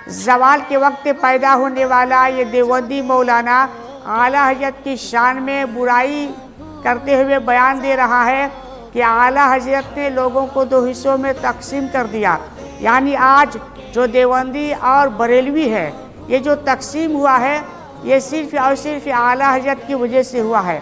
زوال کے وقت پیدا ہونے والا یہ دیوبندی مولانا اعلیٰ حضرت کی شان میں برائی کرتے ہوئے بیان دے رہا ہے کہ اعلیٰ حضرت نے لوگوں کو دو حصوں میں تقسیم کر دیا. یعنی آج جو دیوبندی اور بریلوی ہے یہ جو تقسیم ہوا ہے یہ صرف اور صرف اعلیٰ حضرت کی وجہ سے ہوا ہے.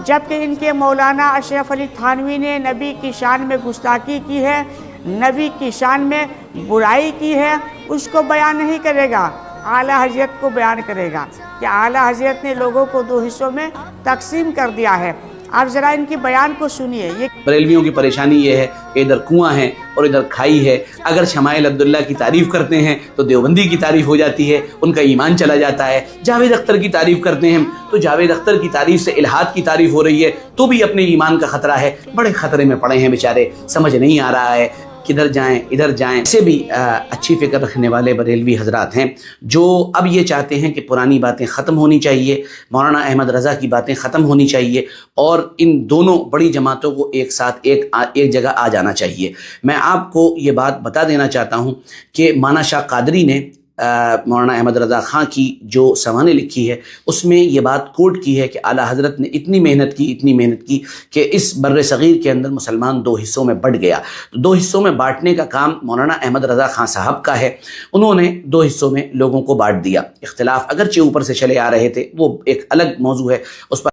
جبکہ ان کے مولانا اشرف علی تھانوی نے نبی کی شان میں گستاخی کی ہے، نبی کی شان میں برائی کی ہے، اس کو بیان نہیں کرے گا، اعلیٰ حضرت کو بیان کرے گا کہ اعلیٰ حضرت نے لوگوں کو دو حصوں میں تقسیم کر دیا ہے. آپ ذرا ان کی بیان کو سنیے. بریلویوں کی پریشانی یہ ہے کہ ادھر کنواں ہے اور ادھر کھائی ہے. اگر شمائل عبداللہ کی تعریف کرتے ہیں تو دیوبندی کی تعریف ہو جاتی ہے، ان کا ایمان چلا جاتا ہے. جاوید اختر کی تعریف کرتے ہیں تو جاوید اختر کی تعریف سے الہاد کی تعریف ہو رہی ہے تو بھی اپنے ایمان کا خطرہ ہے. بڑے خطرے میں پڑے ہیں بیچارے، سمجھ نہیں آ رہا ہے کدھر جائیں ادھر جائیں. ایسے بھی اچھی فکر رکھنے والے بریلوی حضرات ہیں جو اب یہ چاہتے ہیں کہ پرانی باتیں ختم ہونی چاہیے، مولانا احمد رضا کی باتیں ختم ہونی چاہیے اور ان دونوں بڑی جماعتوں کو ایک ساتھ ایک جگہ آ جانا چاہیے. میں آپ کو یہ بات بتا دینا چاہتا ہوں کہ مانا شاہ قادری نے مولانا احمد رضا خان کی جو سوانح لکھی ہے اس میں یہ بات کوٹ کی ہے کہ اعلیٰ حضرت نے اتنی محنت کی کہ اس بر صغیر کے اندر مسلمان دو حصوں میں بٹ گیا. تو دو حصوں میں بانٹنے کا کام مولانا احمد رضا خان صاحب کا ہے. انہوں نے دو حصوں میں لوگوں کو بانٹ دیا. اختلاف اگرچہ اوپر سے چلے آ رہے تھے وہ ایک الگ موضوع ہے، اس پر